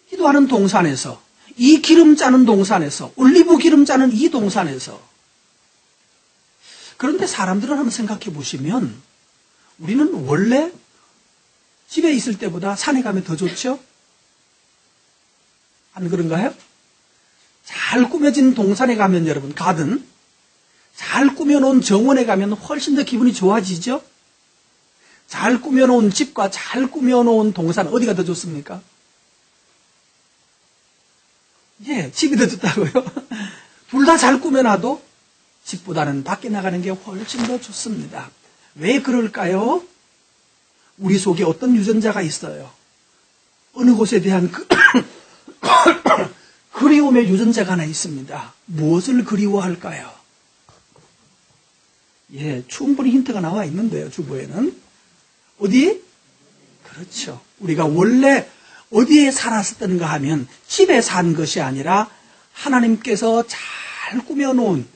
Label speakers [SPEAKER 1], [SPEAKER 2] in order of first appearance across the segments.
[SPEAKER 1] 기도하는 동산에서, 이 기름 짜는 동산에서, 올리브 기름 짜는 이 동산에서. 그런데 사람들은 한번 생각해 보시면 우리는 원래 집에 있을 때보다 산에 가면 더 좋죠? 안 그런가요? 잘 꾸며진 동산에 가면 여러분, 가든 잘 꾸며놓은 정원에 가면 훨씬 더 기분이 좋아지죠? 잘 꾸며놓은 집과 잘 꾸며놓은 동산, 어디가 더 좋습니까? 예, 집이 더 좋다고요. 둘 다 잘 꾸며놔도 집보다는 밖에 나가는 게 훨씬 더 좋습니다. 왜 그럴까요? 우리 속에 어떤 유전자가 있어요. 어느 곳에 대한 그리움의 유전자가 하나 있습니다. 무엇을 그리워할까요? 예, 충분히 힌트가 나와 있는데요, 주보에는. 어디? 그렇죠. 우리가 원래 어디에 살았었던가 하면 집에 산 것이 아니라 하나님께서 잘 꾸며놓은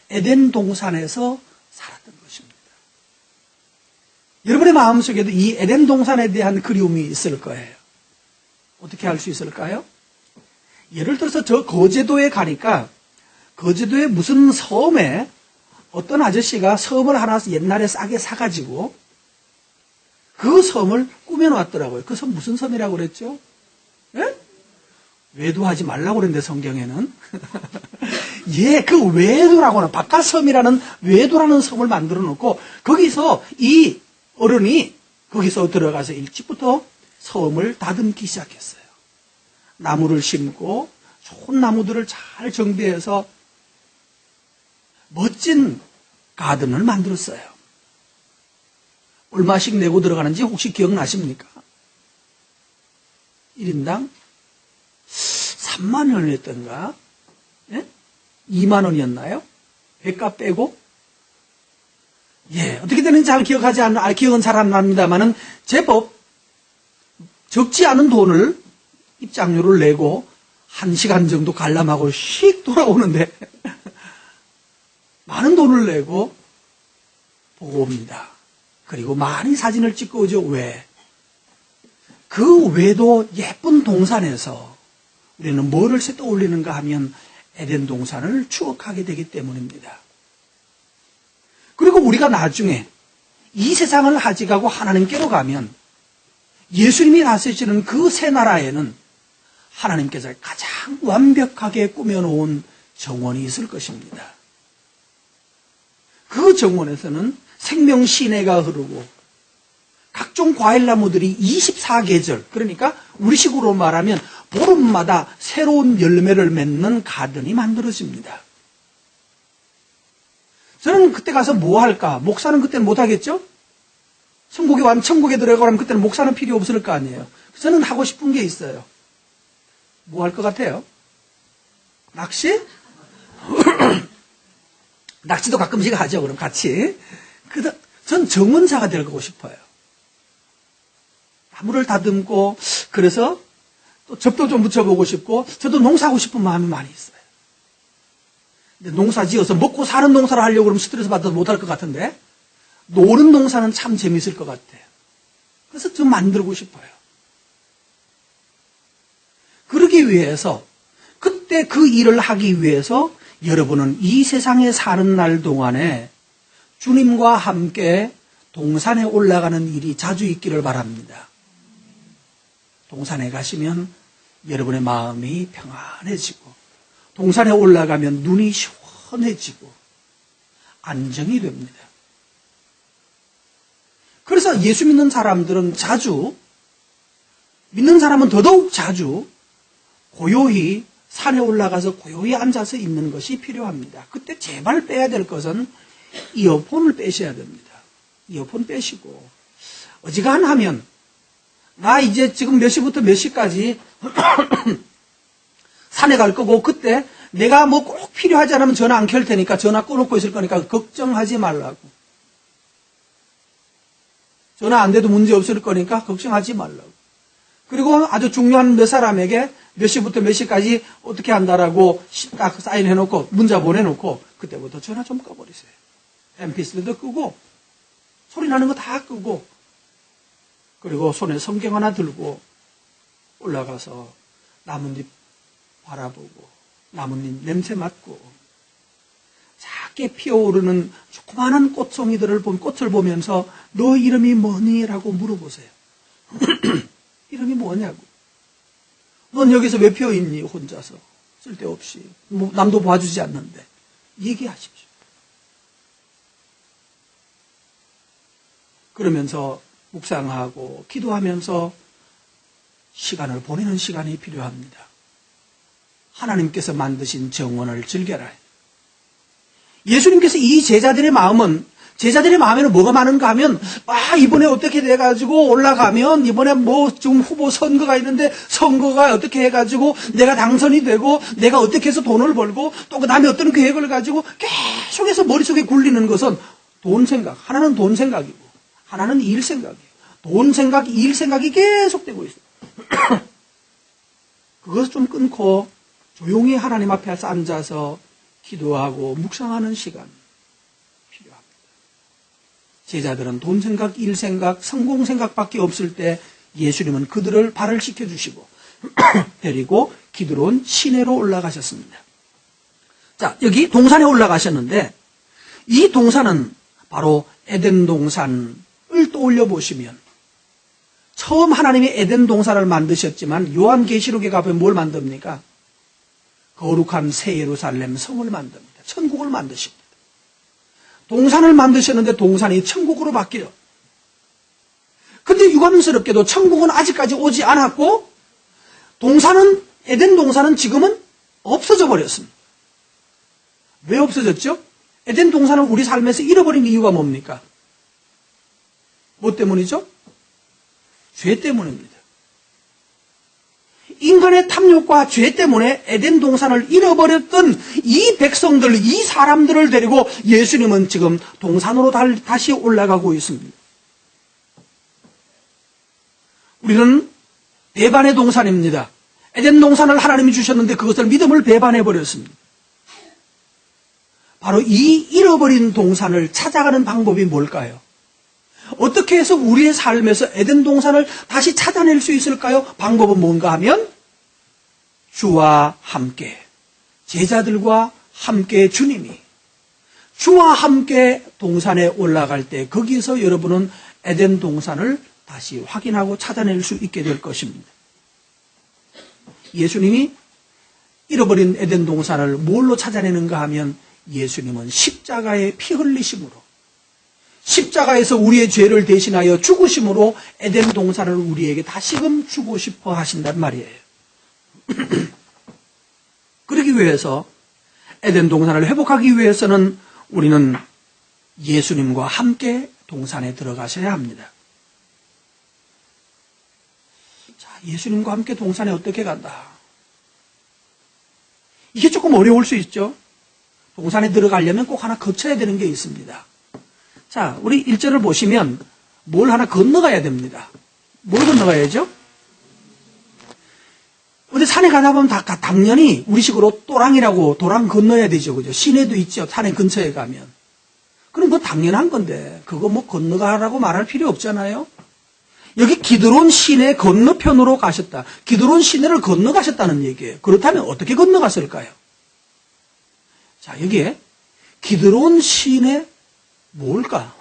[SPEAKER 1] 에덴 동산에서 살았던 것입니다. 여러분의 마음속에도 이 에덴 동산에 대한 그리움이 있을 거예요. 어떻게 할 수 있을까요? 예를 들어서 저 거제도에 가니까 거제도에 무슨 섬에 어떤 아저씨가 섬을 하나 옛날에 싸게 사가지고 그 섬을 꾸며놨더라고요. 그 섬 무슨 섬이라고 그랬죠? 예? 외도하지 말라고 그랬는데 성경에는. 예, 그 외도라고는 바깥섬이라는 외도라는 섬을 만들어 놓고 거기서 이 어른이 거기서 들어가서 일찍부터 섬을 다듬기 시작했어요. 나무를 심고 좋은 나무들을 잘 정비해서 멋진 가든을 만들었어요. 얼마씩 내고 들어가는지 혹시 기억나십니까? 1인당 3만 원이었던가? 예? 2만 원이었나요? 배값 빼고? 예, 어떻게 되는지 잘 기억은 잘 안 납니다만은 제법 적지 않은 돈을 입장료를 내고 1시간 정도 관람하고 휙 돌아오는데 많은 돈을 내고 보고 옵니다. 그리고 많이 사진을 찍고 오죠. 왜? 그 외도 예쁜 동산에서 우리는 뭐를 떠올리는가 하면 에덴 동산을 추억하게 되기 때문입니다. 그리고 우리가 나중에 이 세상을 하직하고 하나님께로 가면 예수님이 나서시는 그 새 나라에는 하나님께서 가장 완벽하게 꾸며놓은 정원이 있을 것입니다. 그 정원에서는 생명시내가 흐르고 각종 과일나무들이 24계절, 그러니까 우리식으로 말하면 보름마다 새로운 열매를 맺는 가든이 만들어집니다. 저는 그때 가서 뭐 할까? 목사는 그때는 못 하겠죠? 천국에 들어가면 그때는 목사는 필요 없을 거 아니에요. 저는 하고 싶은 게 있어요. 뭐 할 것 같아요? 낚시? 낚시도 가끔씩 하죠, 그럼 같이. 전 정원사가 되고 싶어요. 나무를 다듬고, 그래서 또 접도 좀 붙여보고 싶고, 저도 농사하고 싶은 마음이 많이 있어요. 근데 농사 지어서 먹고 사는 농사를 하려고 그러면 스트레스 받아서 못할 것 같은데, 노는 농사는 참 재밌을 것 같아요. 그래서 좀 만들고 싶어요. 그러기 위해서, 그때 그 일을 하기 위해서 여러분은 이 세상에 사는 날 동안에 주님과 함께 동산에 올라가는 일이 자주 있기를 바랍니다. 동산에 가시면 여러분의 마음이 평안해지고, 동산에 올라가면 눈이 시원해지고 안정이 됩니다. 그래서 예수 믿는 사람들은 자주, 믿는 사람은 더더욱 자주 고요히 산에 올라가서 고요히 앉아서 있는 것이 필요합니다. 그때 제발 빼야 될 것은 이어폰을 빼셔야 됩니다. 이어폰 빼시고, 어지간하면 나 이제 지금 몇 시부터 몇 시까지 산에 갈 거고, 그때 내가 뭐 꼭 필요하지 않으면 전화 안 켤 테니까 전화 꺼놓고 있을 거니까 걱정하지 말라고. 전화 안 돼도 문제 없을 거니까 걱정하지 말라고. 그리고 아주 중요한 몇 사람에게 몇 시부터 몇 시까지 어떻게 한다라고 딱 사인해놓고 문자 보내놓고 그때부터 전화 좀 꺼버리세요. MP3도 끄고 소리 나는 거 다 끄고, 그리고 손에 성경 하나 들고 올라가서 나뭇잎 바라보고 나뭇잎 냄새 맡고 작게 피어오르는 조그마한 꽃송이들을 꽃을 보면서 너 이름이 뭐니? 라고 물어보세요. 이름이 뭐냐고. 넌 여기서 왜 피어있니? 혼자서. 쓸데없이. 남도 봐주지 않는데. 얘기하십시오. 그러면서 묵상하고 기도하면서 시간을 보내는 시간이 필요합니다. 하나님께서 만드신 정원을 즐겨라. 예수님께서 이 제자들의 마음에는 뭐가 많은가 하면, 이번에 어떻게 돼가지고 올라가면, 이번에 지금 후보 선거가 있는데, 선거가 어떻게 해가지고, 내가 당선이 되고, 내가 어떻게 해서 돈을 벌고, 또 그 다음에 어떤 계획을 가지고, 계속해서 머릿속에 굴리는 것은 돈 생각. 하나는 돈 생각이고, 하나는 일 생각이에요. 돈 생각, 일 생각이 계속되고 있어요. 그것을 좀 끊고, 조용히 하나님 앞에서 앉아서, 기도하고 묵상하는 시간 필요합니다. 제자들은 돈 생각, 일 생각, 성공 생각밖에 없을 때 예수님은 그들을 발을 씻겨주시고 데리고 기드론 시내로 올라가셨습니다. 자, 여기 동산에 올라가셨는데 이 동산은 바로 에덴 동산을 떠올려 보시면 처음 하나님이 에덴 동산을 만드셨지만 요한계시록에 가보면 뭘 만듭니까? 거룩한 새 예루살렘 성을 만듭니다. 천국을 만드십니다. 동산을 만드셨는데 동산이 천국으로 바뀌어요. 근데 유감스럽게도 천국은 아직까지 오지 않았고 에덴 동산은 지금은 없어져 버렸습니다. 왜 없어졌죠? 에덴 동산을 우리 삶에서 잃어버린 이유가 뭡니까? 뭐 때문이죠? 죄 때문입니다. 인간의 탐욕과 죄 때문에 에덴 동산을 잃어버렸던 이 백성들, 이 사람들을 데리고 예수님은 지금 동산으로 다시 올라가고 있습니다. 우리는 배반의 동산입니다. 에덴 동산을 하나님이 주셨는데 그것을 믿음을 배반해버렸습니다. 바로 이 잃어버린 동산을 찾아가는 방법이 뭘까요? 어떻게 해서 우리의 삶에서 에덴 동산을 다시 찾아낼 수 있을까요? 방법은 뭔가 하면 주와 함께, 제자들과 함께 주님이 주와 함께 동산에 올라갈 때 거기서 여러분은 에덴 동산을 다시 확인하고 찾아낼 수 있게 될 것입니다. 예수님이 잃어버린 에덴 동산을 뭘로 찾아내는가 하면 예수님은 십자가의 피 흘리심으로 십자가에서 우리의 죄를 대신하여 죽으심으로 에덴 동산을 우리에게 다시금 주고 싶어 하신단 말이에요. 그러기 위해서 에덴 동산을 회복하기 위해서는 우리는 예수님과 함께 동산에 들어가셔야 합니다. 자, 예수님과 함께 동산에 어떻게 간다? 이게 조금 어려울 수 있죠. 동산에 들어가려면 꼭 하나 거쳐야 되는 게 있습니다. 자, 우리 1절을 보시면 뭘 하나 건너가야 됩니다. 뭘 건너가야죠? 근데 산에 가다 보면 당연히 우리식으로 또랑이라고 도랑 건너야 되죠. 그죠? 시내도 있죠. 산에 근처에 가면. 그럼 그거 당연한 건데 그거 뭐 건너가라고 말할 필요 없잖아요. 여기 기드론 시내 건너편으로 가셨다. 기드론 시내를 건너가셨다는 얘기예요. 그렇다면 어떻게 건너갔을까요? 자, 여기에 기드론 시내 뭘까?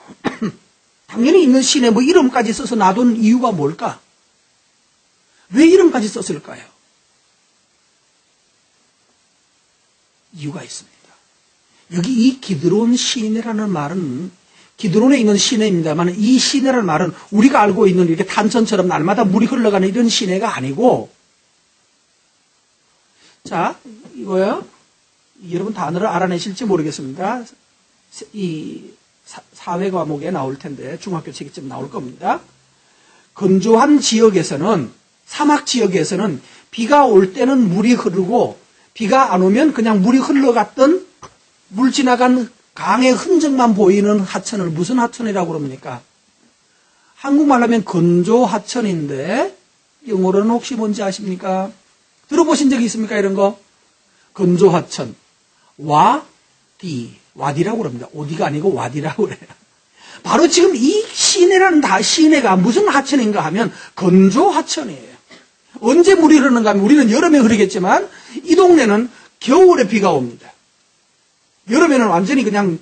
[SPEAKER 1] 당연히 있는 시내 뭐 이름까지 써서 놔둔 이유가 뭘까? 왜 이름까지 썼을까요? 이유가 있습니다. 여기 이 기드론 시내라는 말은 기드론에 있는 시내입니다만 이 시내라는 말은 우리가 알고 있는 이렇게 탄천처럼 날마다 물이 흘러가는 이런 시내가 아니고 자, 이거요. 여러분 단어를 알아내실지 모르겠습니다. 이 사회 과목에 나올 텐데 중학교 책에쯤 나올 겁니다. 건조한 지역에서는 사막 지역에서는 비가 올 때는 물이 흐르고 비가 안 오면 그냥 물이 흘러갔던 물 지나간 강의 흔적만 보이는 하천을 무슨 하천이라고 그럽니까? 한국말로 하면 건조 하천인데 영어로는 혹시 뭔지 아십니까? 들어보신 적이 있습니까? 이런 거? 건조 하천. 와디라고 그럽니다. 오디가 아니고 와디라고 그래요. 바로 지금 이 시내라는 시내가 무슨 하천인가 하면 건조 하천이에요. 언제 물이 흐르는가 하면 우리는 여름에 흐르겠지만 이 동네는 겨울에 비가 옵니다. 여름에는 완전히 그냥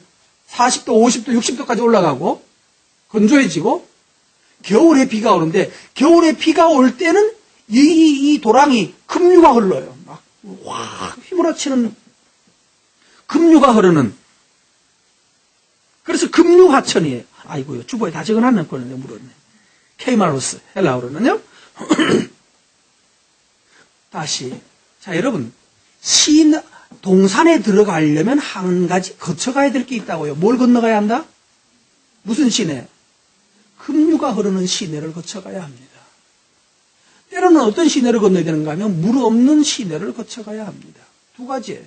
[SPEAKER 1] 40도, 50도, 60도까지 올라가고 건조해지고 겨울에 비가 오는데 겨울에 비가 올 때는 이 도랑이 급류가 흘러요. 막 확 휘몰아치는 급류가 흐르는. 그래서 급류하천이에요. 아이고요. 주보에 다 적어놨는데 물었네. 케이마로스 헬라어로는요. 다시 자 여러분 동산에 들어가려면 한 가지 거쳐가야 될 게 있다고요. 뭘 건너가야 한다? 무슨 시내? 급류가 흐르는 시내를 거쳐가야 합니다. 때로는 어떤 시내를 건너야 되는가 하면 물 없는 시내를 거쳐가야 합니다. 두 가지예요.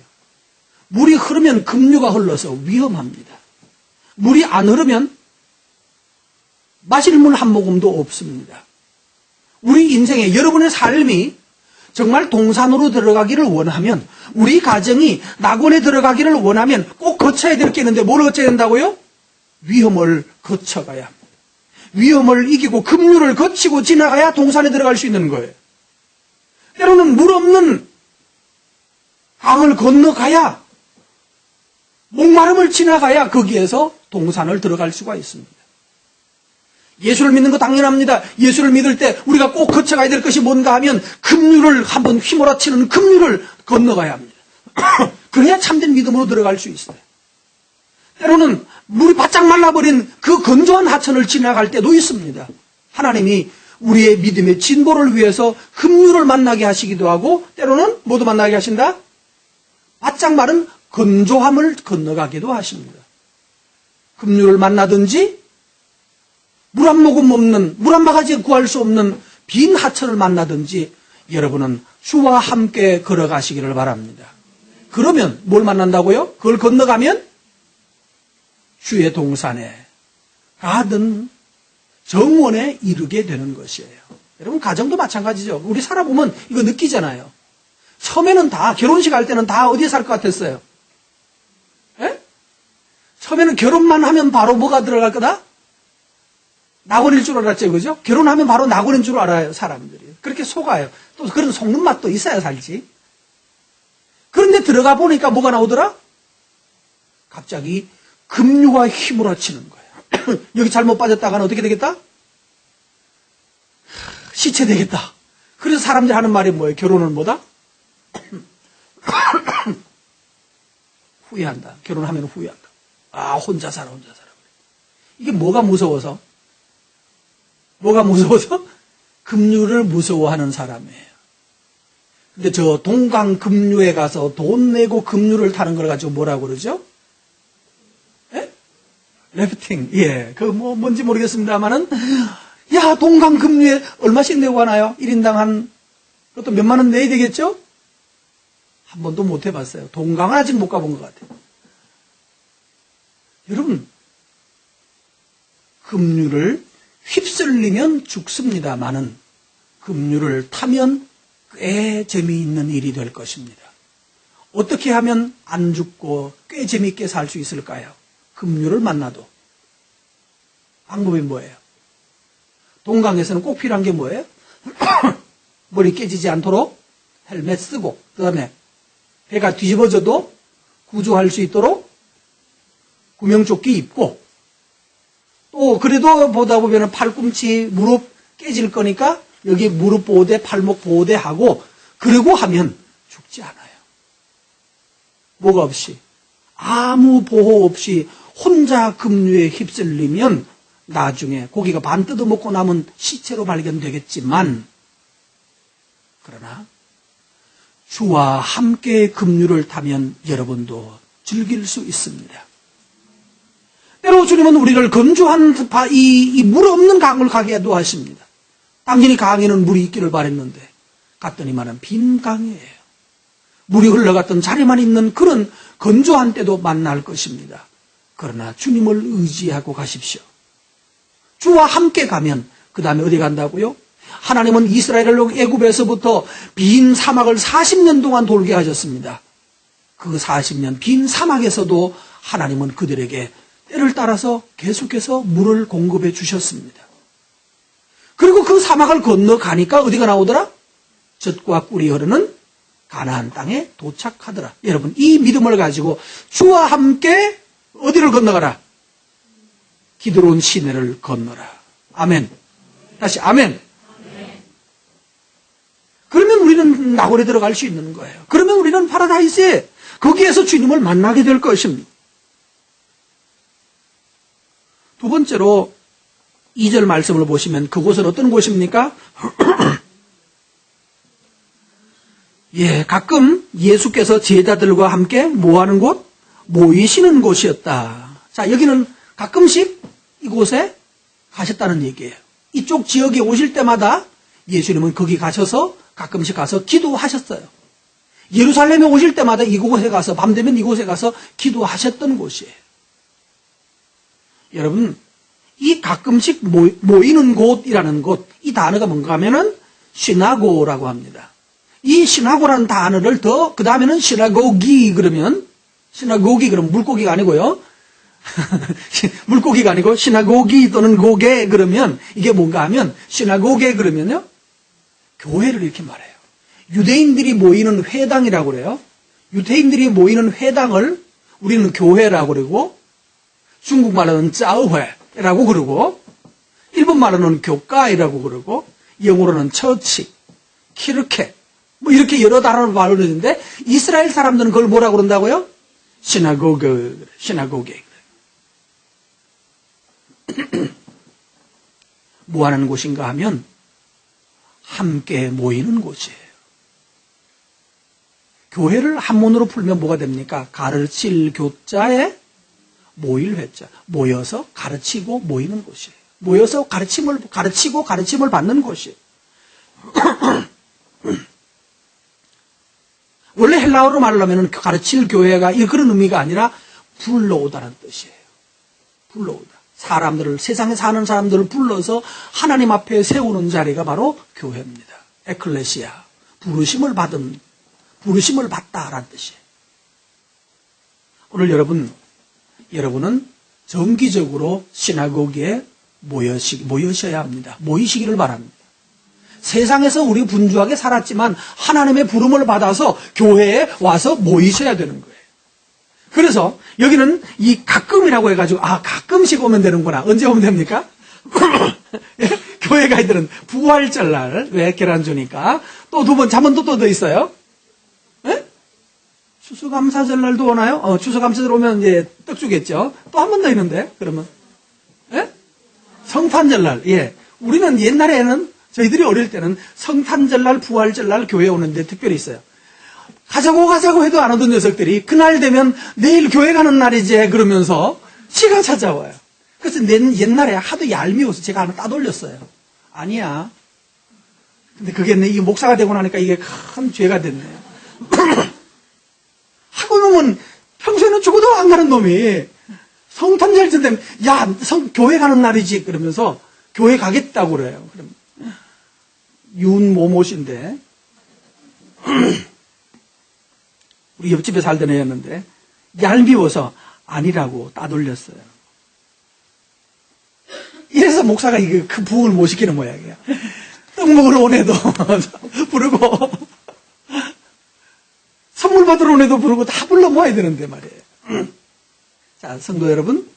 [SPEAKER 1] 물이 흐르면 급류가 흘러서 위험합니다. 물이 안 흐르면 마실 물 한 모금도 없습니다. 우리 인생에 여러분의 삶이 정말 동산으로 들어가기를 원하면 우리 가정이 낙원에 들어가기를 원하면 꼭 거쳐야 될 게 있는데 뭘 거쳐야 된다고요? 위험을 거쳐가야 합니다. 위험을 이기고 급류를 거치고 지나가야 동산에 들어갈 수 있는 거예요. 때로는 물 없는 강을 건너가야 목마름을 지나가야 거기에서 동산을 들어갈 수가 있습니다. 예수를 믿는 거 당연합니다. 예수를 믿을 때 우리가 꼭 거쳐가야 될 것이 뭔가 하면 급류를 한번 휘몰아치는 급류를 건너가야 합니다. 그래야 참된 믿음으로 들어갈 수 있어요. 때로는 물이 바짝 말라버린 그 건조한 하천을 지나갈 때도 있습니다. 하나님이 우리의 믿음의 진보를 위해서 급류를 만나게 하시기도 하고 때로는 뭐도 만나게 하신다? 바짝 마른 건조함을 건너가기도 하십니다. 급류를 만나든지 물 한 모금 없는, 물 한 바가지 구할 수 없는 빈 하천을 만나든지 여러분은 주와 함께 걸어가시기를 바랍니다. 그러면 뭘 만난다고요? 그걸 건너가면 주의 동산에 가든 정원에 이르게 되는 것이에요. 여러분 가정도 마찬가지죠. 우리 살아보면 이거 느끼잖아요. 처음에는 다 결혼식 할 때는 다 어디에 살 것 같았어요? 예? 처음에는 결혼만 하면 바로 뭐가 들어갈 거다? 낙원일 줄 알았죠, 그죠? 결혼하면 바로 낙원인 줄 알아요, 사람들이. 그렇게 속아요. 또 그런 속는 맛도 있어야 살지. 그런데 들어가 보니까 뭐가 나오더라? 갑자기 급류가 휘몰아치는 거예요. 여기 잘못 빠졌다가는 어떻게 되겠다? 시체 되겠다. 그래서 사람들이 하는 말이 뭐예요? 결혼은 뭐다? 후회한다. 결혼하면 후회한다. 아, 혼자 살아. 이게 뭐가 무서워서? 급류를 무서워하는 사람이에요. 근데 저 동강 급류에 가서 돈 내고 급류를 타는 걸 가지고 뭐라고 그러죠? 예? 래프팅. 예. 뭔지 모르겠습니다만은, 야, 동강 급류에 얼마씩 내고 가나요? 1인당 그것도 몇만 원 내야 되겠죠? 한 번도 못 해봤어요. 동강은 아직 못 가본 것 같아요. 여러분, 급류를 휩쓸리면 죽습니다마는 급류를 타면 꽤 재미있는 일이 될 것입니다. 어떻게 하면 안 죽고 꽤 재미있게 살 수 있을까요? 급류를 만나도. 방법이 뭐예요? 동강에서는 꼭 필요한 게 뭐예요? 머리 깨지지 않도록 헬멧 쓰고 그 다음에 배가 뒤집어져도 구조할 수 있도록 구명조끼 입고 또 그래도 보다 보면 팔꿈치, 무릎 깨질 거니까 여기 무릎 보호대, 팔목 보호대 하고 그러고 하면 죽지 않아요. 뭐가 없이 아무 보호 없이 혼자 급류에 휩쓸리면 나중에 고기가 반 뜯어먹고 남은 시체로 발견되겠지만 그러나 주와 함께 급류를 타면 여러분도 즐길 수 있습니다. 때로 주님은 우리를 건조한 이 물 없는 강을 가게도 하십니다. 당연히 강에는 물이 있기를 바랬는데 갔더니만은 빈 강이에요. 물이 흘러갔던 자리만 있는 그런 건조한 때도 만날 것입니다. 그러나 주님을 의지하고 가십시오. 주와 함께 가면 그 다음에 어디 간다고요? 하나님은 이스라엘을 애굽에서부터 빈 사막을 40년 동안 돌게 하셨습니다. 그 40년 빈 사막에서도 하나님은 그들에게 때를 따라서 계속해서 물을 공급해 주셨습니다. 그리고 그 사막을 건너가니까 어디가 나오더라? 젖과 꿀이 흐르는 가나안 땅에 도착하더라. 여러분, 이 믿음을 가지고 주와 함께 어디를 건너가라? 기드론 시내를 건너라. 아멘. 다시 아멘. 그러면 우리는 나골에 들어갈 수 있는 거예요. 그러면 우리는 파라다이스에 거기에서 주님을 만나게 될 것입니다. 두 번째로 2절 말씀을 보시면 그곳은 어떤 곳입니까? 예, 가끔 예수께서 제자들과 함께 뭐하는 곳? 모이시는 곳이었다. 자, 여기는 가끔씩 이곳에 가셨다는 얘기예요. 이쪽 지역에 오실 때마다 예수님은 거기 가셔서 가끔씩 가서 기도하셨어요. 예루살렘에 오실 때마다 이곳에 가서 밤 되면 이곳에 가서 기도하셨던 곳이에요. 여러분, 이 가끔씩 모이는 곳이라는 곳, 이 단어가 뭔가 하면은 시나고라고 합니다. 이 시나고라는 단어를 더 그 다음에는 시나고기 그러면 물고기가 아니고요. 물고기가 아니고 시나고기 또는 고개 그러면 이게 뭔가 하면 시나고게 그러면요. 교회를 이렇게 말해요. 유대인들이 모이는 회당이라고 그래요. 유대인들이 모이는 회당을 우리는 교회라고 그러고 중국말로는 짜오회라고 그러고 일본말로는 교가이라고 그러고 영어로는 처치, 키르케 뭐 이렇게 여러 단어를 말하는데 이스라엘 사람들은 그걸 뭐라고 그런다고요? 시나고게. 뭐 하는 곳인가 하면 함께 모이는 곳이에요. 교회를 한문으로 풀면 뭐가 됩니까? 가르칠 교자에 모일 회자. 모여서 가르치고 모이는 곳이에요. 모여서 가르치고 가르침을 받는 곳이에요. 원래 헬라어로 말하면 가르칠 교회가 그런 의미가 아니라 불러오다는 뜻이에요. 불러오다. 사람들을, 세상에 사는 사람들을 불러서 하나님 앞에 세우는 자리가 바로 교회입니다. 에클레시아. 부르심을 받다라는 뜻이에요. 오늘 여러분은 정기적으로 시나고기에 모여셔야 합니다. 모이시기를 바랍니다. 세상에서 우리 분주하게 살았지만 하나님의 부름을 받아서 교회에 와서 모이셔야 되는 거예요. 그래서 여기는 이 가끔이라고 해가지고 가끔씩 오면 되는구나. 언제 오면 됩니까? 교회 가이들은 부활절날 왜 계란 주니까 또 두 번 잠은 또 더 있어요. 예? 추수감사절날도 오나요? 추수감사절 오면 이제 떡 주겠죠. 또 한 번 더 있는데 그러면 예? 성탄절날. 예. 우리는 옛날에는 저희들이 어릴 때는 성탄절날, 부활절날 교회 오는데 특별히 있어요. 가자고 해도 안 오던 녀석들이 그날 되면 내일 교회 가는 날이지 그러면서 시간 찾아와요. 그래서 옛날에 하도 얄미워서 제가 하나 따돌렸어요. 아니야. 근데 그게 이 목사가 되고 나니까 이게 큰 죄가 됐네요. 하고 놈은 평소에는 죽어도 안 가는 놈이 성탄절 되면 교회 가는 날이지 그러면서 교회 가겠다고 그래요. 그럼 윤모모신데 우리 옆집에 살던 애였는데 얄미워서 아니라고 따돌렸어요. 이래서 목사가 그 부흥을 못 시키는 모양이에요. 떡 먹으러 온 애도 부르고 선물 받으러 온 애도 부르고 다 불러 모아야 되는데 말이에요. 자, 성도 여러분,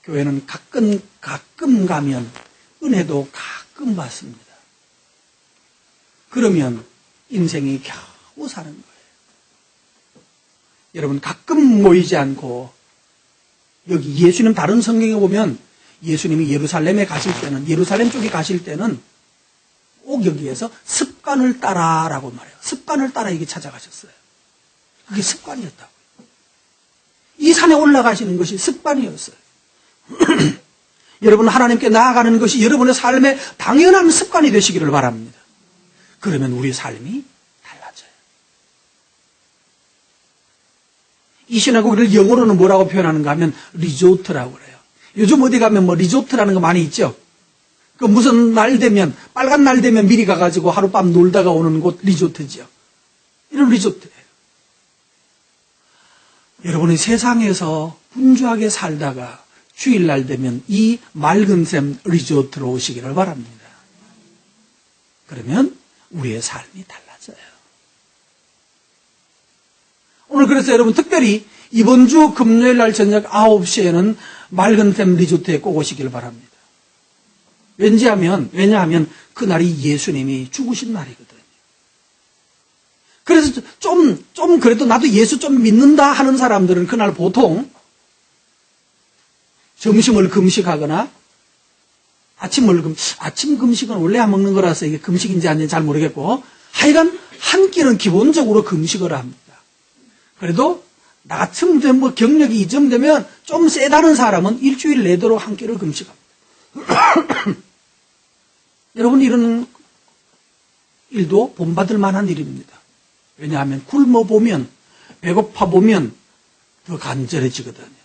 [SPEAKER 1] 교회는 가끔 가면 은혜도 가끔 받습니다. 그러면 인생이 겨우 사는 거예요. 여러분, 가끔 모이지 않고 여기 예수님 다른 성경에 보면 예수님이 예루살렘에 가실 때는, 예루살렘 쪽에 가실 때는 꼭 여기에서 습관을 따라라고 말해요. 습관을 따라 이게 찾아가셨어요. 그게 습관이었다고. 이 산에 올라가시는 것이 습관이었어요. 여러분, 하나님께 나아가는 것이 여러분의 삶의 당연한 습관이 되시기를 바랍니다. 그러면 우리 삶이 달라져요. 이 시나고기를 영어로는 뭐라고 표현하는가 하면 리조트라고 그래요. 요즘 어디 가면 리조트라는 거 많이 있죠. 그 무슨 날 되면, 빨간 날 되면 미리 가가지고 하룻밤 놀다가 오는 곳 리조트지요. 이런 리조트예요. 여러분이 세상에서 분주하게 살다가 주일날 되면 이 맑은 샘 리조트로 오시기를 바랍니다. 그러면 우리의 삶이 달라져요. 오늘 그래서 여러분 특별히 이번 주 금요일 날 저녁 9시에는 맑은 샘 리조트에 꼭 오시길 바랍니다. 왜냐하면 그날이 예수님이 죽으신 날이거든요. 그래서 좀 그래도 나도 예수 좀 믿는다 하는 사람들은 그날 보통 점심을 금식하거나 아침 금식은 원래 안 먹는 거라서 이게 금식인지 아닌지 잘 모르겠고, 하여간 한 끼는 기본적으로 금식을 합니다. 그래도 나 같은 경력이 이 정도 되면 좀 세다는 사람은 일주일 내도록 한 끼를 금식합니다. 여러분, 이런 일도 본받을 만한 일입니다. 왜냐하면 굶어보면, 배고파보면 더 간절해지거든요.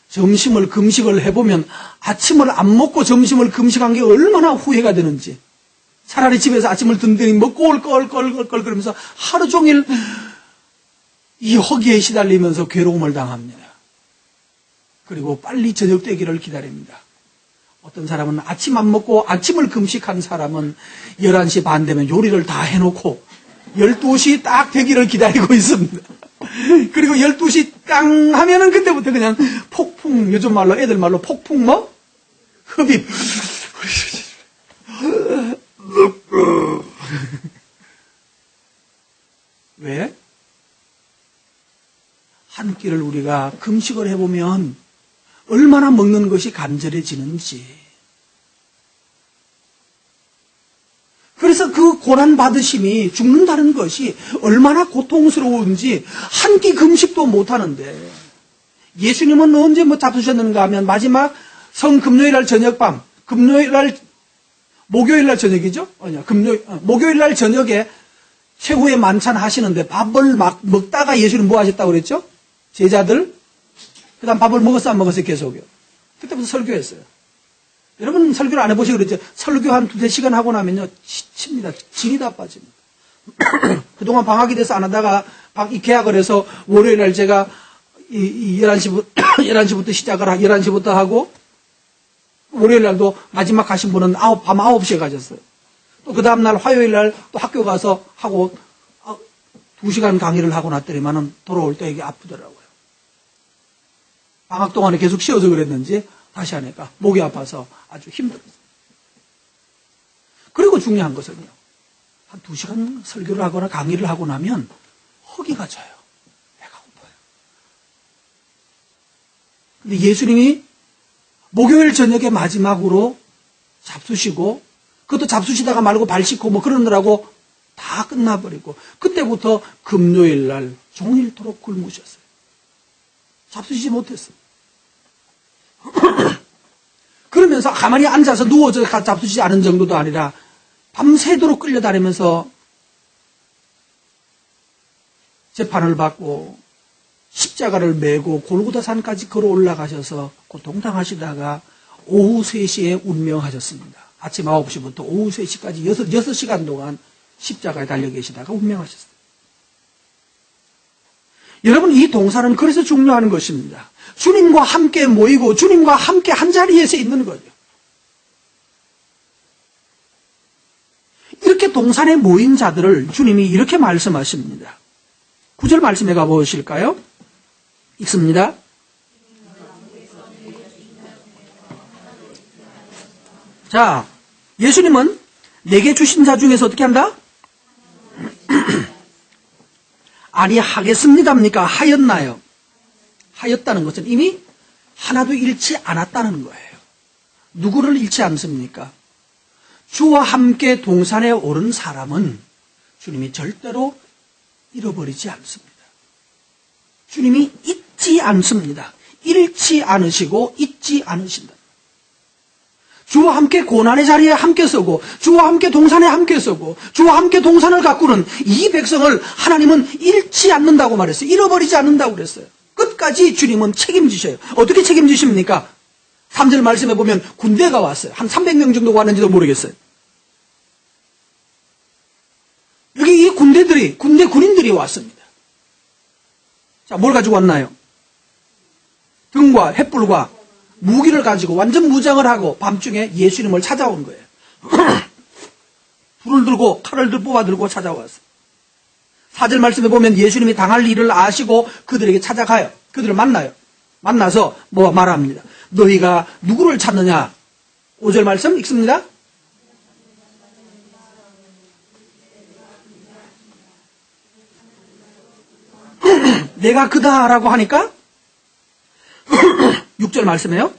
[SPEAKER 1] 점심을 금식을 해보면 아침을 안 먹고 점심을 금식한 게 얼마나 후회가 되는지, 차라리 집에서 아침을 든든히 먹고 올 걸 그러면서 하루 종일 이 허기에 시달리면서 괴로움을 당합니다. 그리고 빨리 저녁 되기를 기다립니다. 어떤 사람은 아침 안 먹고 아침을 금식한 사람은 11시 반 되면 요리를 다 해놓고 12시 딱 되기를 기다리고 있습니다. 그리고 12시 땅 하면은 그때부터 그냥 폭풍, 요즘 말로 애들 말로 폭풍 흡입. 왜? 한 끼를 우리가 금식을 해보면 얼마나 먹는 것이 간절해지는지. 그래서 그 고난받으심이 죽는다는 것이 얼마나 고통스러운지 한 끼 금식도 못하는데, 예수님은 언제 잡수셨는가 하면 마지막 성금요일날 저녁밤, 목요일날 저녁이죠? 목요일날 저녁에 최후의 만찬 하시는데 밥을 막 먹다가 예수님 뭐 하셨다고 그랬죠? 제자들, 그 다음 밥을 먹었어 안 먹었어요? 계속요. 그때부터 설교했어요. 여러분 설교를 안 해보시고 그랬죠? 설교 한 2-3시간 하고 나면요, 칩니다. 진이 다 빠집니다. 그동안 방학이 돼서 안 하다가 개학을 해서 월요일날 제가 11시부터 시작을 11시부터 하고, 월요일날도 마지막 가신 분은 밤 9시에 가셨어요. 또 그 다음날 화요일날 또 학교 가서 하고 2시간 강의를 하고 났더니만은 돌아올 때 이게 아프더라고요. 방학 동안에 계속 쉬어서 그랬는지 다시 하니까 목이 아파서 아주 힘들었어요. 그리고 중요한 것은요, 한 2시간 설교를 하거나 강의를 하고 나면 허기가 져요. 배가 고파요. 근데 예수님이 목요일 저녁에 마지막으로 잡수시고, 그것도 잡수시다가 말고 발 씻고 그러느라고 다 끝나버리고, 그때부터 금요일 날 종일토록 굶으셨어요. 잡수시지 못했어요. 그러면서 가만히 앉아서 누워서 잡수시지 않은 정도도 아니라 밤새도록 끌려다니면서 재판을 받고 십자가를 메고 골고다산까지 걸어 올라가셔서 고통당하시다가 오후 3시에 운명하셨습니다. 아침 9시부터 오후 3시까지 6시간 동안 십자가에 달려 계시다가 운명하셨어요. 여러분, 이 동사는 그래서 중요한 것입니다. 주님과 함께 모이고 주님과 함께 한 자리에서 있는 거죠. 이렇게 동산에 모인 자들을 주님이 이렇게 말씀하십니다. 9절 말씀에 가보실까요? 읽습니다. 자, 예수님은 내게 주신 자 중에서 어떻게 한다? 아니, 하겠습니다입니까? 하였나요? 하였다는 것은 이미 하나도 잃지 않았다는 거예요. 누구를 잃지 않습니까? 주와 함께 동산에 오른 사람은 주님이 절대로 잃어버리지 않습니다. 주님이 잊지 않습니다. 잃지 않으시고 잊지 않으신다. 주와 함께 고난의 자리에 함께 서고, 주와 함께 동산에 함께 서고, 주와 함께 동산을 가꾸는 이 백성을 하나님은 잃지 않는다고 말했어요. 잃어버리지 않는다고 그랬어요. 끝까지 주님은 책임지셔요. 어떻게 책임지십니까? 3절 말씀에 보면 군대가 왔어요. 한 300명 정도가 왔는지도 모르겠어요. 여기 이 군인들이 왔습니다. 자, 뭘 가지고 왔나요? 등과 횃불과 무기를 가지고 완전 무장을 하고 밤중에 예수님을 찾아온 거예요. 불을 들고 칼을 뽑아 들고 찾아왔어요. 4절 말씀에 보면 예수님이 당할 일을 아시고 그들에게 찾아가요. 그들을 만나요. 만나서 말합니다. 너희가 누구를 찾느냐? 5절 말씀 읽습니다. 내가 그다라고 하니까 6절 말씀이에요.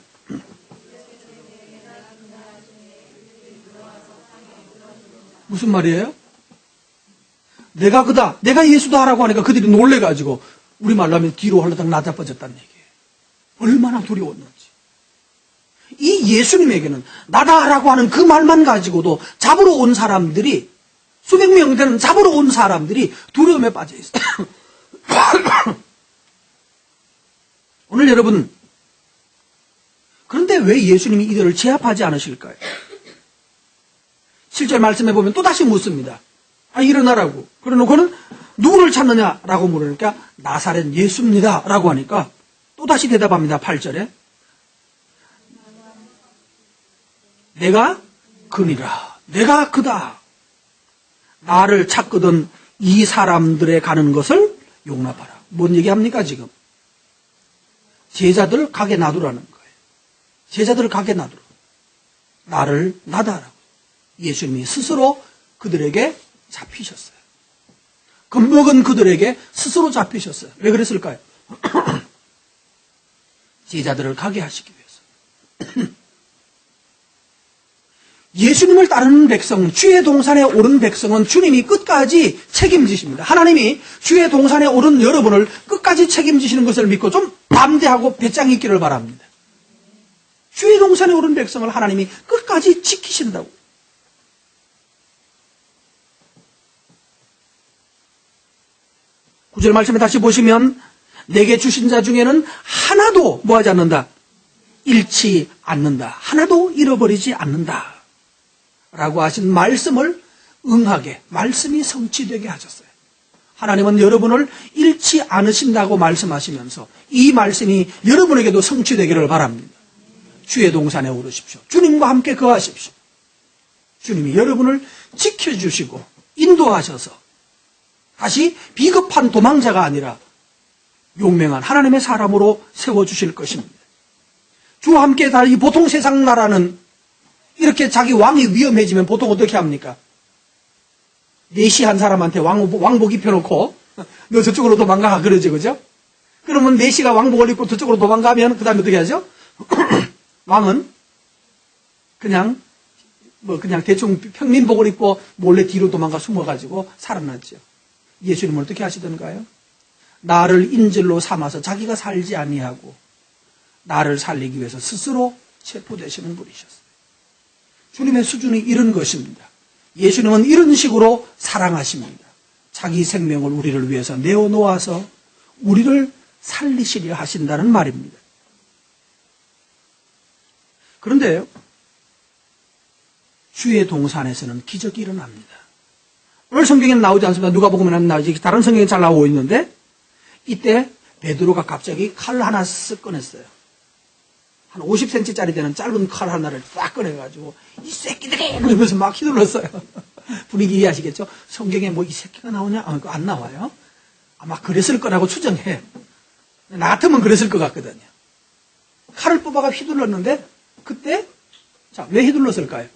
[SPEAKER 1] 무슨 말이에요? 내가 그다, 내가 예수다라고 하니까 그들이 놀래가지고 우리말로 하면 뒤로 헐레당 나자빠졌다는 얘기예요. 얼마나 두려웠는지. 이 예수님에게는 나다라고 하는 그 말만 가지고도 잡으러 온 사람들이, 수백 명 되는 잡으러 온 사람들이 두려움에 빠져 있어요. 오늘 여러분, 그런데 왜 예수님이 이들을 제압하지 않으실까요? 7절 말씀해 보면 또다시 묻습니다. 일어나라고. 그러놓고는 누구를 찾느냐라고 물으니까 나사렛 예수입니다 라고 하니까 또다시 대답합니다. 8절에 내가 그니라. 내가 그다. 나를 찾거든 이 사람들의 가는 것을 용납하라. 뭔 얘기합니까 지금? 제자들을 가게 놔두라는 거예요. 제자들을 가게 놔두라. 나를 나다라고. 예수님이 스스로 그들에게 잡히셨어요. 겁먹은 그들에게 스스로 잡히셨어요. 왜 그랬을까요? 제자들을 가게 하시기 위해서. 예수님을 따르는 백성, 주의 동산에 오른 백성은 주님이 끝까지 책임지십니다. 하나님이 주의 동산에 오른 여러분을 끝까지 책임지시는 것을 믿고 좀 담대하고 배짱 있기를 바랍니다. 주의 동산에 오른 백성을 하나님이 끝까지 지키신다고. 9절 말씀에 다시 보시면 내게 주신 자 중에는 하나도 뭐하지 않는다? 잃지 않는다. 하나도 잃어버리지 않는다. 라고 하신 말씀을 응하게, 말씀이 성취되게 하셨어요. 하나님은 여러분을 잃지 않으신다고 말씀하시면서 이 말씀이 여러분에게도 성취되기를 바랍니다. 주의 동산에 오르십시오. 주님과 함께 거하십시오. 주님이 여러분을 지켜주시고 인도하셔서 다시 비겁한 도망자가 아니라 용맹한 하나님의 사람으로 세워주실 것입니다. 주와 함께 이 보통 세상 나라는 이렇게 자기 왕이 위험해지면 보통 어떻게 합니까? 내시한 사람한테 왕복 입혀놓고 너 저쪽으로 도망가 그러죠, 그죠? 그러면 내시가 왕복을 입고 저쪽으로 도망가면 그 다음에 어떻게 하죠? 왕은 그냥 대충 평민복을 입고 몰래 뒤로 도망가 숨어가지고 살아났죠. 예수님은 어떻게 하시던가요? 나를 인질로 삼아서 자기가 살지 아니하고 나를 살리기 위해서 스스로 체포되시는 분이셨어요. 주님의 수준이 이런 것입니다. 예수님은 이런 식으로 사랑하십니다. 자기 생명을 우리를 위해서 내어놓아서 우리를 살리시려 하신다는 말입니다. 그런데요, 주의 동산에서는 기적이 일어납니다. 오늘 성경에는 나오지 않습니다. 누가복음에는 나오지, 다른 성경에 잘 나오고 있는데 이때 베드로가 갑자기 칼 하나 쓱 꺼냈어요. 한 50cm짜리 되는 짧은 칼 하나를 딱 꺼내가지고 이 새끼들이 그러면서 막 휘둘렀어요. 분위기 이해하시겠죠? 성경에 뭐 이 새끼가 나오냐? 그거 안 나와요. 아마 그랬을 거라고 추정해. 나 같으면 그랬을 것 같거든요. 칼을 뽑아가 휘둘렀는데 그때 자, 왜 휘둘렀을까요?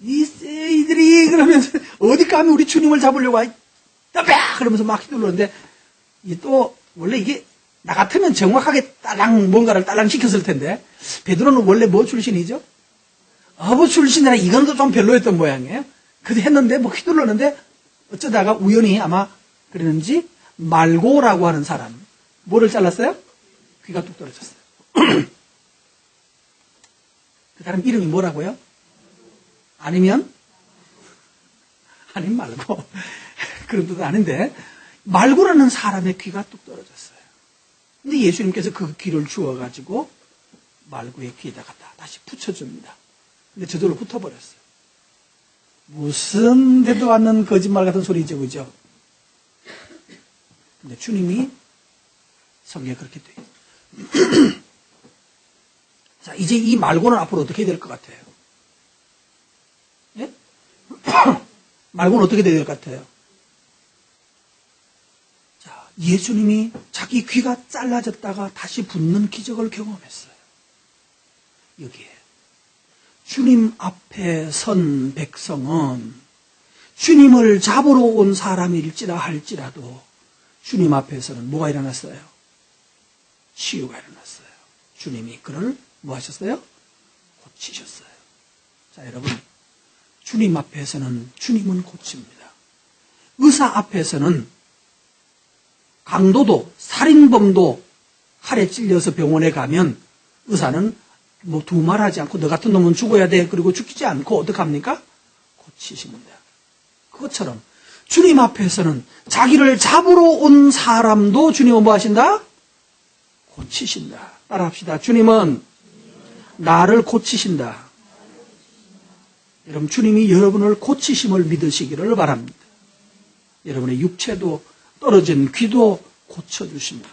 [SPEAKER 1] 이들이 그러면서 어디 가면 우리 주님을 잡으려고 떠봐 그러면서 막 휘둘렀는데 또 원래 이게 나 같으면 정확하게 뭔가를 딸랑 시켰을 텐데 베드로는 원래 뭐 출신이죠? 어부 출신이라 이건 좀 별로였던 모양이에요. 그래도 했는데 뭐 휘둘렀는데 어쩌다가 우연히 아마 그랬는지 말고라고 하는 사람 뭐를 잘랐어요? 귀가 뚝 떨어졌어요. 그 사람 이름이 뭐라고요? 아니면 말고 그런 뜻은 아닌데 말고라는 사람의 귀가 뚝 떨어졌어요. 근데 예수님께서 그 귀를 주워가지고 말고의 귀에다가 다시 붙여줍니다. 근데 저절로 붙어버렸어요. 무슨 데도 않는 거짓말 같은 소리죠, 그죠? 근데 주님이 성경에 그렇게 돼 있어요. 자, 이제 이 말고는 앞으로 어떻게 될 것 같아요? 말고는 어떻게 돼야 될 것 같아요? 자, 예수님이 자기 귀가 잘라졌다가 다시 붙는 기적을 경험했어요. 여기에. 주님 앞에 선 백성은 주님을 잡으러 온 사람일지라 할지라도 주님 앞에서는 뭐가 일어났어요? 치유가 일어났어요. 주님이 그를 뭐 하셨어요? 고치셨어요. 자, 여러분, 주님 앞에서는 주님은 고칩니다. 의사 앞에서는 강도도 살인범도 칼에 찔려서 병원에 가면 의사는 뭐 두말하지 않고 너 같은 놈은 죽어야 돼. 그리고 죽이지 않고 어떡합니까? 고치십니다. 그것처럼 주님 앞에서는 자기를 잡으러 온 사람도 주님은 뭐 하신다? 고치신다. 따라합시다. 주님은 나를 고치신다. 여러분, 주님이 여러분을 고치심을 믿으시기를 바랍니다. 여러분의 육체도 떨어진 귀도 고쳐주십니다.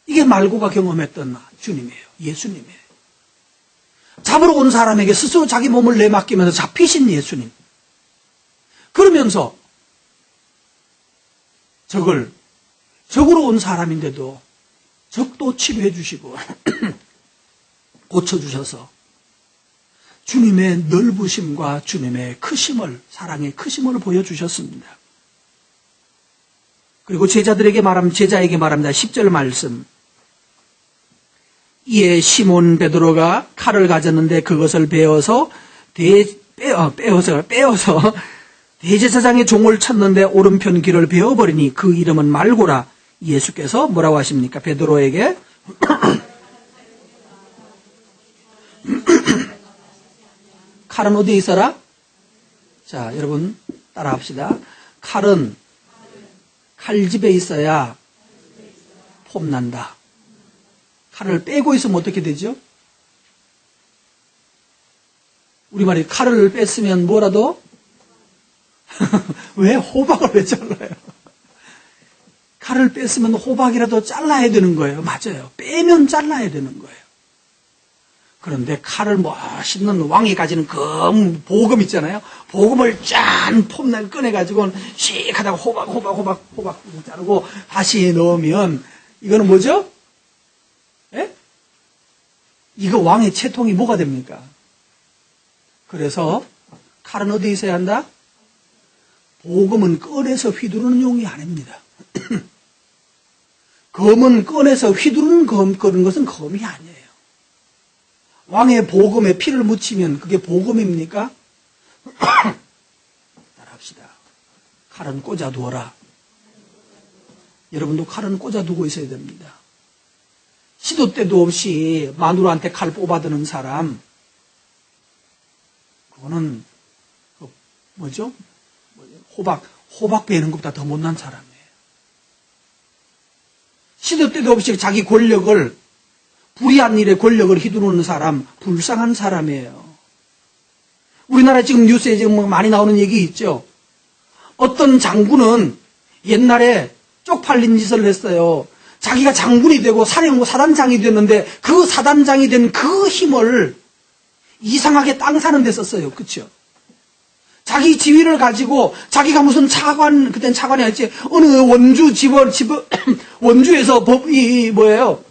[SPEAKER 1] 이게 말고가 경험했던 주님이에요. 예수님이에요. 잡으러 온 사람에게 스스로 자기 몸을 내맡기면서 잡히신 예수님. 그러면서 적으로 온 사람인데도 적도 치료해 주시고 고쳐주셔서 주님의 넓으심과 주님의 크심을, 사랑의 크심을 보여주셨습니다. 그리고 제자에게 말합니다. 10절 말씀. 이에 시몬 베드로가 칼을 가졌는데 그것을 빼어서 대제사장의 종을 쳤는데 오른편 귀를 베어버리니 그 이름은 말고라. 예수께서 뭐라고 하십니까? 베드로에게 칼은 어디에 있어라? 자, 여러분 따라합시다. 칼은 칼집에 있어야 폼난다. 칼을 빼고 있으면 어떻게 되죠? 우리말이 칼을 뺐으면 뭐라도? 왜 호박을 왜 잘라요? 칼을 뺐으면 호박이라도 잘라야 되는 거예요. 맞아요. 빼면 잘라야 되는 거예요. 그런데 칼을 멋있는 왕이 가지는 보금 있잖아요. 보금을 짠 폼날 꺼내가지고 씩 하다가 호박 자르고 다시 넣으면 이거는 뭐죠? 예? 이거 왕의 채통이 뭐가 됩니까? 그래서 칼은 어디에 있어야 한다? 보금은 꺼내서 휘두르는 용이 아닙니다. 검은 꺼내서 휘두르는 그런 것은 검이 아니에요. 왕의 보금에 피를 묻히면 그게 보금입니까? 따라합시다. 칼은 꽂아두어라. 여러분도 칼은 꽂아두고 있어야 됩니다. 시도 때도 없이 마누라한테 칼 뽑아드는 사람, 그거는 뭐죠? 호박 베는 것보다 더 못난 사람이에요. 시도 때도 없이 자기 권력을, 불의한 일에 권력을 휘두르는 사람, 불쌍한 사람이에요. 우리나라 지금 뉴스에 지금 많이 나오는 얘기 있죠. 어떤 장군은 옛날에 쪽팔린 짓을 했어요. 자기가 장군이 되고 사단장이 됐는데 그 사단장이 된 그 힘을 이상하게 땅 사는 데 썼어요. 그렇죠? 자기 지위를 가지고 자기가 무슨 그땐 차관이 아니지, 어느 원주에서 뭐예요?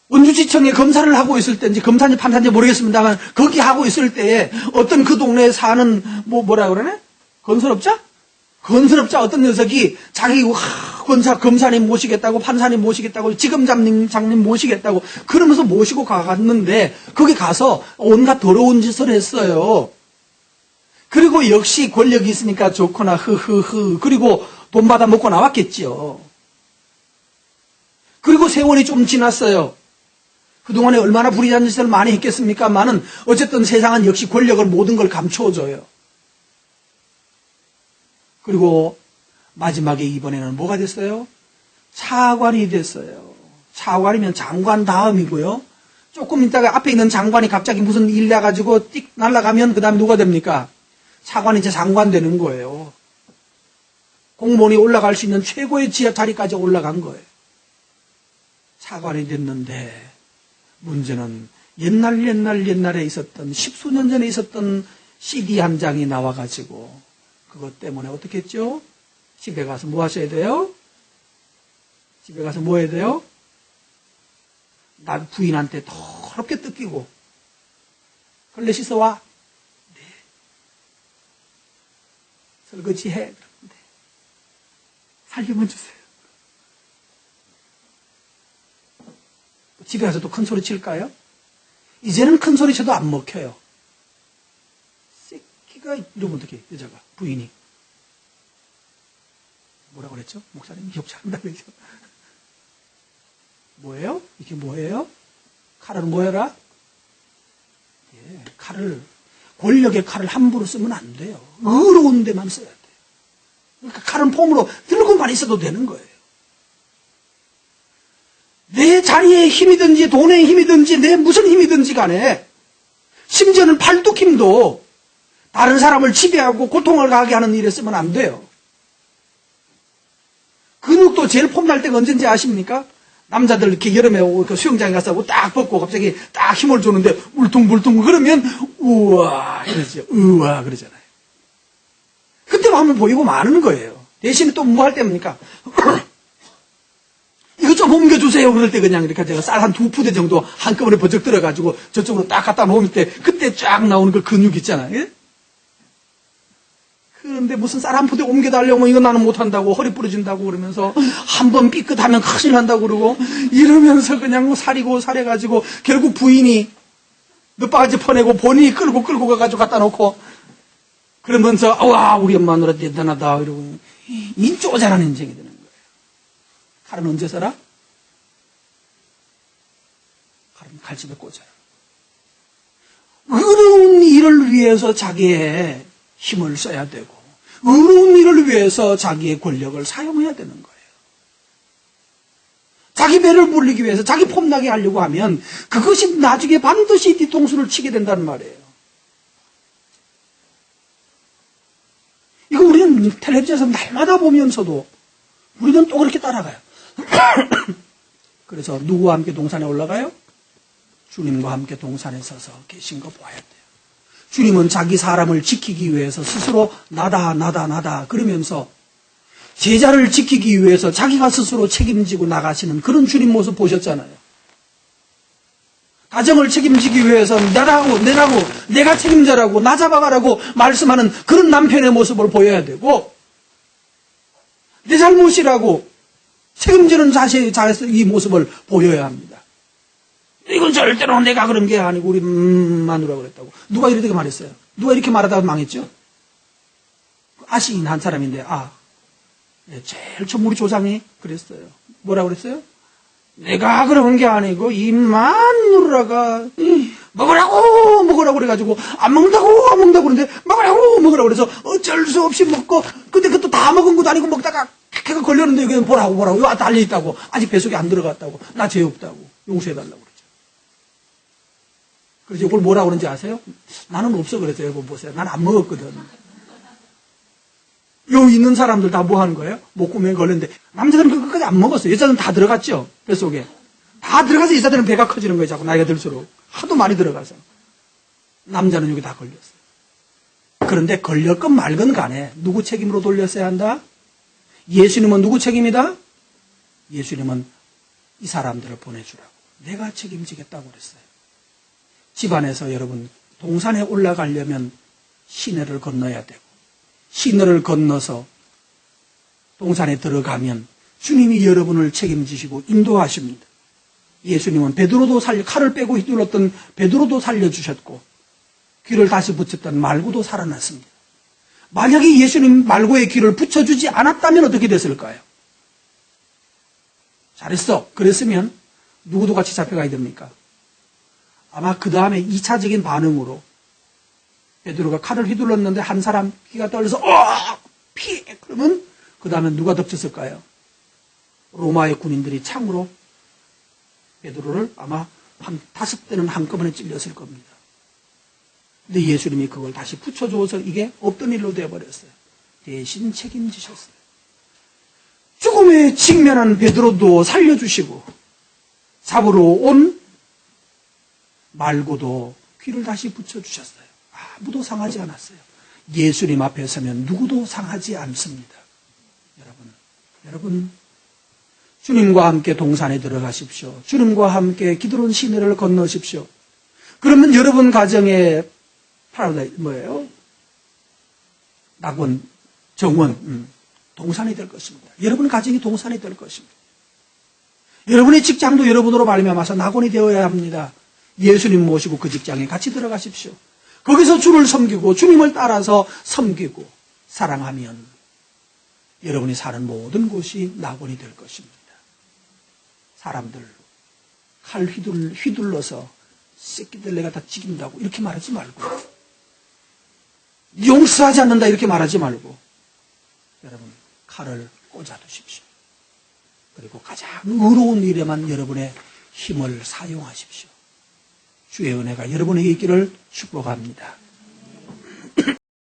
[SPEAKER 1] 원주지청에 검사를 하고 있을 때, 이제 검사인지 판사인지 모르겠습니다만, 거기 하고 있을 때에 어떤 그 동네에 사는, 뭐라 그러네? 건설업자 어떤 녀석이 자기 검사님 모시겠다고, 판사님 모시겠다고, 지검장님 모시겠다고, 그러면서 모시고 가갔는데, 거기 가서 온갖 더러운 짓을 했어요. 그리고 역시 권력이 있으니까 좋거나, 그리고 돈 받아 먹고 나왔겠죠. 그리고 세월이 좀 지났어요. 그동안에 얼마나 불의한 짓을 많이 했겠습니까만은, 어쨌든 세상은 역시 권력을 모든 걸 감춰줘요. 그리고 마지막에 이번에는 뭐가 됐어요? 차관이 됐어요. 차관이면 장관 다음이고요. 조금 있다가 앞에 있는 장관이 갑자기 무슨 일 나가지고 띡 날아가면 그 다음에 누가 됩니까? 차관이 이제 장관 되는 거예요. 공무원이 올라갈 수 있는 최고의 지하 자리까지 올라간 거예요. 차관이 됐는데 문제는 옛날에 있었던, 십수년 전에 있었던 CD 한 장이 나와가지고, 그것 때문에 어떻게 했죠? 집에 가서 뭐 하셔야 돼요? 집에 가서 뭐 해야 돼요? 나 부인한테 더럽게 뜯기고, 걸레 씻어와. 네. 설거지 해. 네. 살림은 주세요. 집에 가서 또 큰 소리 칠까요? 이제는 큰 소리 쳐도 안 먹혀요. 새끼가 이러면 어떡해, 여자가, 부인이. 뭐라고 그랬죠? 목사님 욕잘한다 그랬죠? 뭐예요? 이게 뭐예요? 칼은 뭐해라? 예, 권력의 칼을 함부로 쓰면 안 돼요. 의로운 데만 써야 돼요. 그러니까 칼은 폼으로 들고만 있어도 되는 거예요. 내 자리에 힘이든지 돈의 힘이든지 내 무슨 힘이든지 간에 심지어는 팔뚝 힘도 다른 사람을 지배하고 고통을 가게 하는 일에 쓰면 안 돼요. 근육도 제일 폼날 때가 언제인지 아십니까? 남자들 이렇게 여름에 수영장에 가서 딱 벗고 갑자기 딱 힘을 주는데 울퉁불퉁 그러면 우와 이러죠. 우와 그러잖아요. 그때 하면 보이고 마는 거예요. 대신에 또 뭐 할 때입니까? 이거 좀 옮겨주세요. 그럴 때 그냥 이렇게 제가 쌀 한 2푸대 정도 한꺼번에 버쩍 들어가지고 저쪽으로 딱 갖다 놓을 때 그때 쫙 나오는 그 근육 있잖아요. 예? 그런데 무슨 쌀 한 푸대 옮겨달라고 이거 나는 못한다고 허리 부러진다고 그러면서 한 번 삐끗하면 큰일 난다고 그러고 이러면서 그냥 뭐 사리고 사려가지고 결국 부인이 늦바가지 퍼내고 본인이 끌고 가가지고 갖다 놓고 그러면서 와 우리 엄마 누나 대단하다 이러고 인조자라는 인생이 되는 거예요. 칼은 언제 써라? 칼은 칼집에 꽂아요. 의로운 일을 위해서 자기의 힘을 써야 되고 의로운 일을 위해서 자기의 권력을 사용해야 되는 거예요. 자기 배를 불리기 위해서 자기 폼나게 하려고 하면 그것이 나중에 반드시 뒤통수를 치게 된다는 말이에요. 이거 우리는 텔레비전에서 날마다 보면서도 우리는 또 그렇게 따라가요. 그래서 누구와 함께 동산에 올라가요? 주님과 함께 동산에 서서 계신 거 봐야 돼요. 주님은 자기 사람을 지키기 위해서 스스로 나다 그러면서 제자를 지키기 위해서 자기가 스스로 책임지고 나가시는 그런 주님 모습 보셨잖아요. 가정을 책임지기 위해서 내가 책임자라고 나 잡아가라고 말씀하는 그런 남편의 모습을 보여야 되고 내 잘못이라고 책임지는 자세히 이 모습을 보여야 합니다. 이건 절대로 내가 그런 게 아니고 우리 마누라가 그랬다고. 누가 이렇게 말했어요? 누가 이렇게 말하다가 망했죠? 아시인 한 사람인데 제일 처음 우리 조상이 그랬어요. 뭐라고 그랬어요? 내가 그런 게 아니고 이 마누라가 먹으라고 그래가지고 안 먹는다고 그러는데 먹으라고 그래서 어쩔 수 없이 먹고 근데 그것도 다 먹은 것도 아니고 먹다가 걔가 걸렸는데 그냥 보라고 이거 달려있다고 아직 뱃속에 안 들어갔다고 나 죄 없다고 용서해달라고 그러죠. 그래서 이걸 뭐라고 그러는지 아세요? 나는 없어 그랬어요. 여러분 보세요. 난 안 먹었거든. 여기 있는 사람들 다 뭐 하는 거예요? 목구멍에 걸렸는데 남자들은 그것까지 안 먹었어요. 여자들은 다 들어갔죠. 뱃속에. 다 들어가서 여자들은 배가 커지는 거예요. 자꾸 나이가 들수록. 하도 많이 들어가서. 남자는 여기 다 걸렸어요. 그런데 걸렸건 말건 간에 누구 책임으로 돌렸어야 한다? 예수님은 누구 책임이다? 예수님은 이 사람들을 보내주라고. 내가 책임지겠다고 그랬어요. 집안에서 여러분 동산에 올라가려면 시내를 건너야 되고 시내를 건너서 동산에 들어가면 주님이 여러분을 책임지시고 인도하십니다. 예수님은 베드로도 칼을 빼고 휘둘렀던 베드로도 살려주셨고 귀를 다시 붙였던 말고도 살아났습니다. 만약에 예수님 말고의 귀를 붙여주지 않았다면 어떻게 됐을까요? 잘했어. 그랬으면 누구도 같이 잡혀가야 됩니까? 아마 그 다음에 2차적인 반응으로 베드로가 칼을 휘둘렀는데 한 사람 귀가 떨려서 피! 그러면 그 다음에 누가 덮쳤을까요? 로마의 군인들이 창으로 베드로를 아마 한 5대는 한꺼번에 찔렸을 겁니다. 근데 예수님이 그걸 다시 붙여줘서 이게 없던 일로 되어버렸어요. 대신 책임지셨어요. 죽음에 직면한 베드로도 살려주시고 잡으러 온 말고도 귀를 다시 붙여주셨어요. 아무도 상하지 않았어요. 예수님 앞에 서면 누구도 상하지 않습니다. 여러분, 주님과 함께 동산에 들어가십시오. 주님과 함께 기드론 시내를 건너십시오. 그러면 여러분 가정의 낙원, 정원, 동산이 될 것입니다. 여러분 가정이 동산이 될 것입니다. 여러분의 직장도 여러분으로 말미암아서 낙원이 되어야 합니다. 예수님 모시고 그 직장에 같이 들어가십시오. 거기서 주를 섬기고 주님을 따라서 섬기고 사랑하면 여러분이 사는 모든 곳이 낙원이 될 것입니다. 사람들 칼 휘둘러서 새끼들 내가 다 죽인다고 이렇게 말하지 말고, 용서하지 않는다 이렇게 말하지 말고, 여러분 칼을 꽂아두십시오. 그리고 가장 의로운 일에만 여러분의 힘을 사용하십시오. 주의 은혜가 여러분에게 있기를 축복합니다.